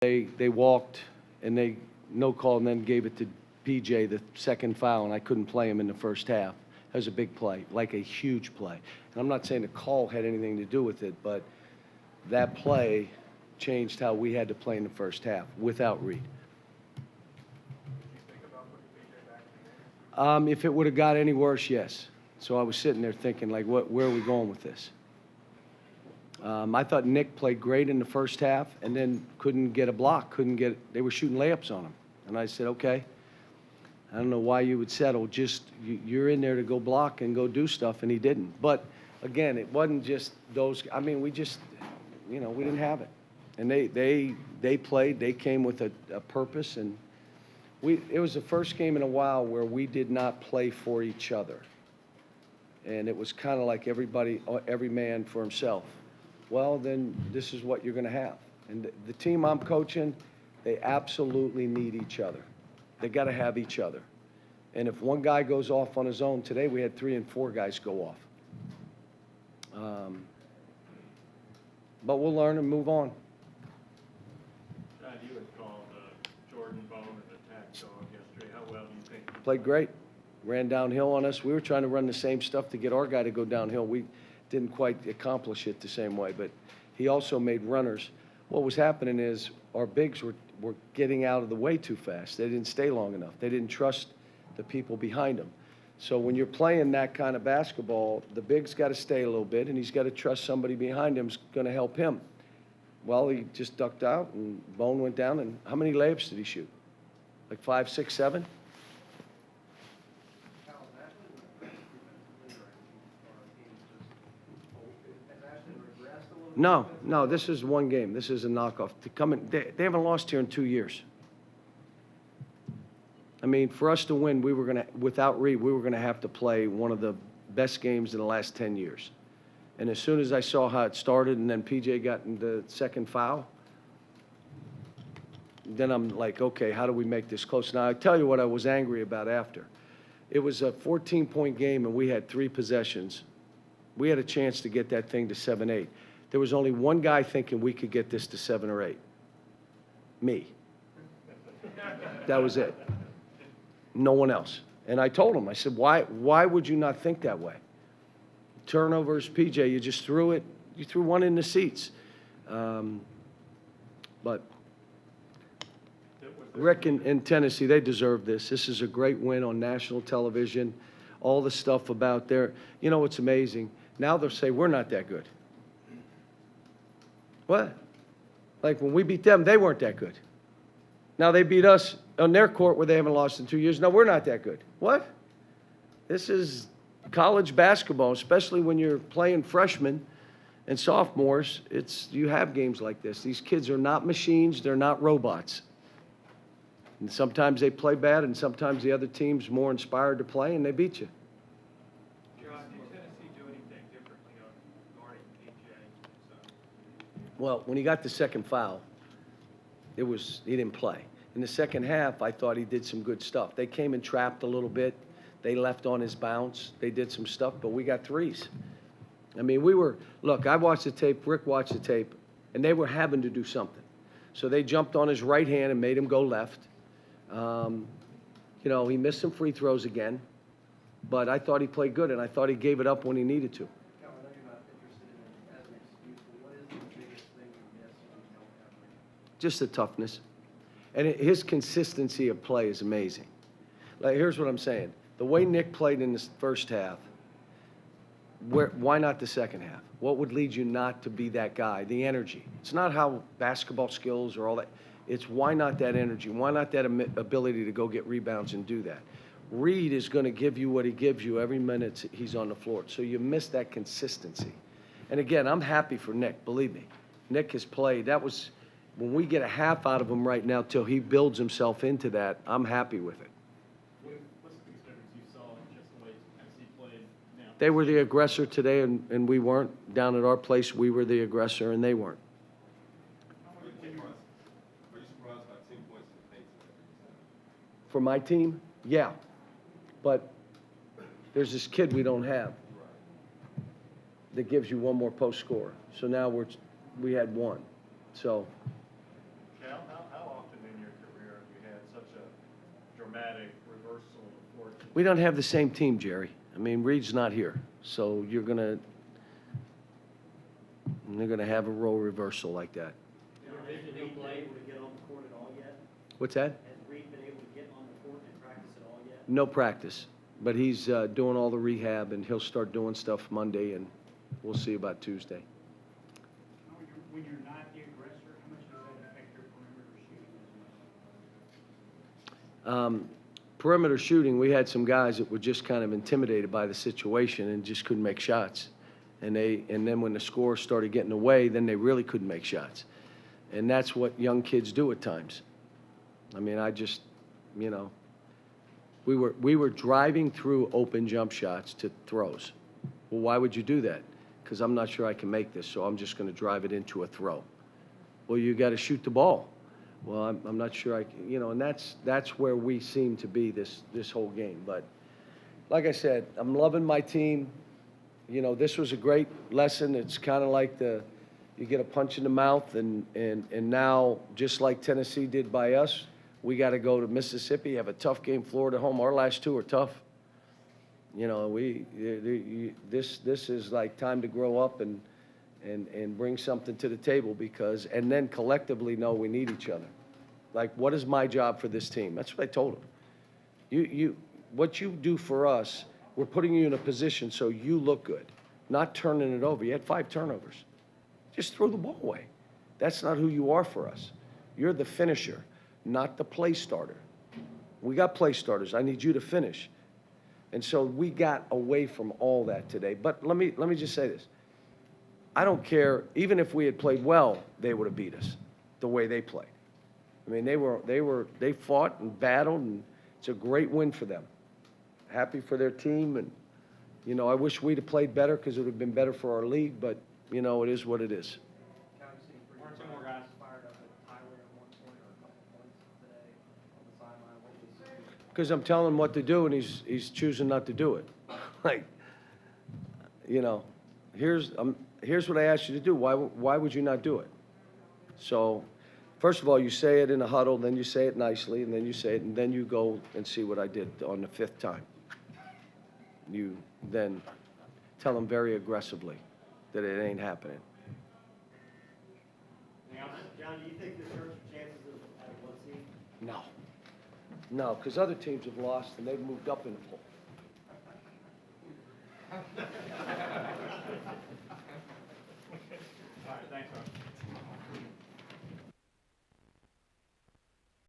They walked, and they no call, and then gave it to PJ, the second foul, and I couldn't play him in the first half. That was a big play, like a huge play. And I'm not saying the call had anything to do with it, but that play changed how we had to play in the first half without Reed. If it would have got any worse, yes. So I was sitting there thinking, like, where are we going with this? I thought Nick played great in the first half and then couldn't get a block, they were shooting layups on him. And I said, okay, I don't know why you would settle. Just, you're in there to go block and go do stuff, and he didn't. But, again, it wasn't just those. I mean, we just, we didn't have it. And they played. They came with a purpose. And it was the first game in a while where we did not play for each other. And it was kind of like every man for himself. Well, then this is what you're going to have. And the team I'm coaching, they absolutely need each other. They got to have each other. And if one guy goes off on his own, today we had 3 and 4 guys go off. But we'll learn and move on. John, you had called Jordan Bone an attack dog yesterday. How well do you think? Played great. Ran downhill on us. We were trying to run the same stuff to get our guy to go downhill. We didn't quite accomplish it the same way, but he also made runners. What was happening is our bigs were getting out of the way too fast. They didn't stay long enough. They didn't trust the people behind them. So when you're playing that kind of basketball, the big's got to stay a little bit, and he's got to trust somebody behind him is going to help him. Well, he just ducked out, and Bone went down, and how many layups did he shoot? Like 5, 6, 7? No, this is one game. This is a knockoff. They haven't lost here in 2 years. I mean, for us to win, without Reed, we were going to have to play one of the best games in the last 10 years. And as soon as I saw how it started and then PJ got in the second foul, then I'm like, okay, how do we make this close? Now, I tell you what I was angry about after. It was a 14-point game, and we had 3 possessions. We had a chance to get that thing to 7-8. There was only one guy thinking we could get this to 7 or 8. Me. That was it. No one else. And I told him, I said, why would you not think that way? Turnovers, PJ, you just threw it. You threw one in the seats. But Rick in Tennessee, they deserve this. This is a great win on national television. All the stuff about their, what's amazing? Now they'll say, we're not that good. What? Like when we beat them, they weren't that good. Now they beat us on their court where they haven't lost in 2 years. No, we're not that good. What? This is college basketball, especially when you're playing freshmen and sophomores. You have games like this. These kids are not machines. They're not robots. And sometimes they play bad, and sometimes the other team's more inspired to play, and they beat you. Well, when he got the second foul, he didn't play. In the second half, I thought he did some good stuff. They came and trapped a little bit. They left on his bounce. They did some stuff, but we got threes. I mean, look, I watched the tape, Rick watched the tape, and they were having to do something. So they jumped on his right hand and made him go left. He missed some free throws again, but I thought he played good, and I thought he gave it up when he needed to. Just the toughness. And his consistency of play is amazing. Like, here's what I'm saying. The way Nick played in the first half, why not the second half? What would lead you not to be that guy? The energy. It's not how basketball skills or all that. It's why not that energy? Why not that ability to go get rebounds and do that? Reed is going to give you what he gives you every minute he's on the floor. So you miss that consistency. And again, I'm happy for Nick, believe me. Nick has played. When we get a half out of him right now till he builds himself into that, I'm happy with it. What's the biggest difference you saw in just the way Tennessee played now? They were the aggressor today, and we weren't. Down at our place, we were the aggressor, and they weren't. Were you surprised by 10 points in the paint? For my team, yeah. But there's this kid we don't have that gives you one more post score. So now we had one. So Cal, how dramatic reversal of fortune. We don't have the same team, Jerry. I mean, Reed's not here, so they're gonna have a role reversal like that. Has Reed been able to get on the court at all yet? What's that? Has Reed been able to get on the court and practice at all yet? No practice, but he's doing all the rehab, and he'll start doing stuff Monday, and we'll see about Tuesday. When you're not the aggressor, how much does that affect your perimeter shooting? Perimeter shooting, we had some guys that were just kind of intimidated by the situation and just couldn't make shots. And then when the score started getting away, then they really couldn't make shots. And that's what young kids do at times. I mean, we were driving through open jump shots to throws. Well, why would you do that? Because I'm not sure I can make this, so I'm just going to drive it into a throw. Well, you got to shoot the ball. Well, I'm not sure I can, and that's where we seem to be this whole game. But like I said, I'm loving my team. This was a great lesson. It's kind of like you get a punch in the mouth, and now, just like Tennessee did by us, we got to go to Mississippi, have a tough game, Florida home. Our last two are tough. This is like time to grow up and bring something to the table and then collectively know we need each other. Like, what is my job for this team? That's what I told them. What you do for us, we're putting you in a position so you look good, not turning it over. You had 5 turnovers. Just throw the ball away. That's not who you are for us. You're the finisher, not the play starter. We got play starters. I need you to finish. And so we got away from all that today. But let me just say this. I don't care, even if we had played well, they would have beat us the way they played. I mean, they fought and battled, and it's a great win for them. Happy for their team, and I wish we'd have played better because it would have been better for our league, but it is what it is. Weren't some more guys fired up at Tyler at one point or a couple points today on the sideline? What was Because I'm telling him what to do, and he's choosing not to do it. Like, here's what I asked you to do. Why would you not do it? So, first of all, you say it in a huddle, then you say it nicely, and then you say it, and then you go and see what I did on the 5th time. You then tell them very aggressively that it ain't happening. John, do you think this hurts your chances of having one seed? No, because other teams have lost, and they've moved up in the poll.